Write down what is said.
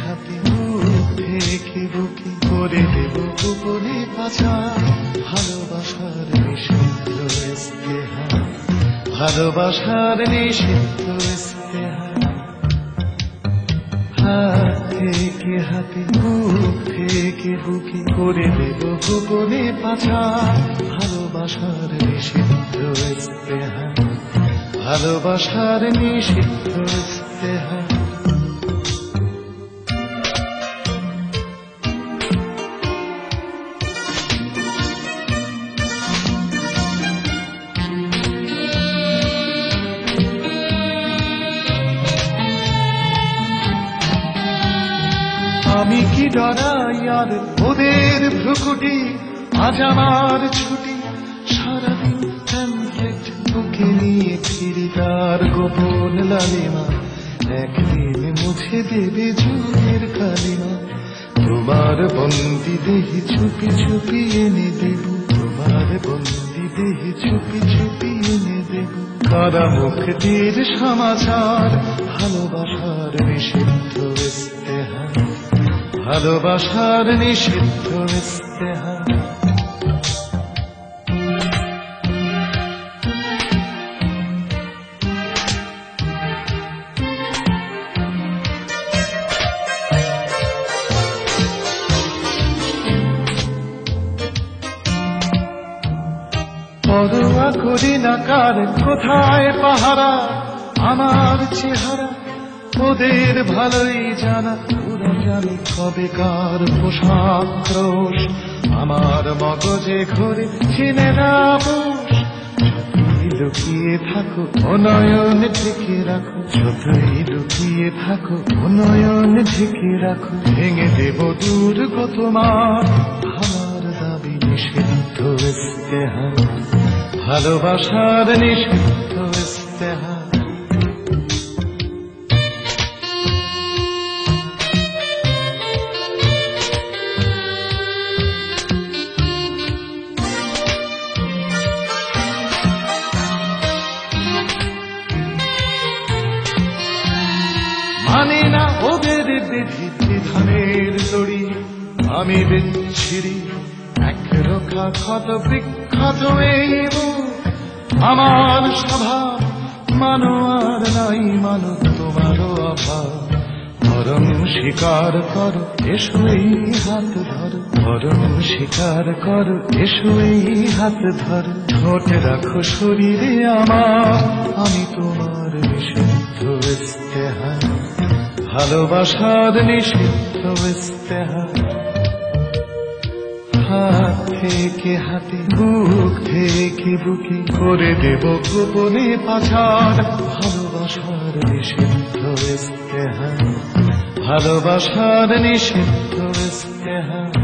হাতে বুক থেকে বুকে করে দেব গোপনে পাচার ভালোবাসার নিষিদ্ধ ইস্তেহার ভালোবাসার নিষিদ্ধ ইস্তেহার হাত থেকে হাতে বুক থেকে বুকে করে দেব গোপনে পাচার ভালোবাসার নিষিদ্ধ ইস্তেহার ভালোবাসার নিষিদ্ধ ইস্তেহার আমি কি ডরাই আর ওদের ভ্রুকুটি আজ আমার ছুটি সারাদিন ট্যাম্পলেট বুকে নিয়ে ফিরি তার গোপন লালিমা একদিন মুছে দেবে যুগের কালিমা তোমার বন্দি দেহি চুপি চুপি এনে দেব তোমার বন্দি দেহি চুপি চুপি এনে দেব কারা মুক্তির সমাচার ভালোবাসার নিষিদ্ধ ইস্তেহার ভালোবাসার নিষিদ্ধ ইস্তেহার পরোয়া করি না কার কোথায় পাহারা আমার চেহারা ওদের ভালোই জানা ওরা জানে কবে কার পোশাক ক্রোশ আমার মগজে ঘুরে চিনে না বোস যতই লুকিয়ে থাকো অনয়ন ঢেকে রাখো যতই লুকিয়ে থাকো অনয়ন ঢেকে রাখো ভেঙে দেব দুর্গ তোমার আমার দাবি নিষিদ্ধ ইস্তেহার ভালোবাসার নিষিদ্ধ ইস্তেহার মানে না ওদের বিধি বিধানের দড়ি আমি বিচ্ছিরি একরোখা ক্ষত বিখ্যাত এই মুখ আমার স্বভাব মানো আর নাই মানো তোমারও অভাব বরং স্বীকার করো এসো এই হাত ধরো বরং স্বীকার করো এসো এই হাত ধরো ঠোঁট রাখো শরীরে আমার আমি তোমার নিষিদ্ধ ইস্তেহার ভালোবাসার নিষিদ্ধ ইস্তেহার হাত থেকে হাতে বুক থেকে বুকে করে দেব গোপনে পাচার ভালোবাসার নিষিদ্ধ ইস্তেহার ভালোবাসার নিষিদ্ধ ইস্তেহার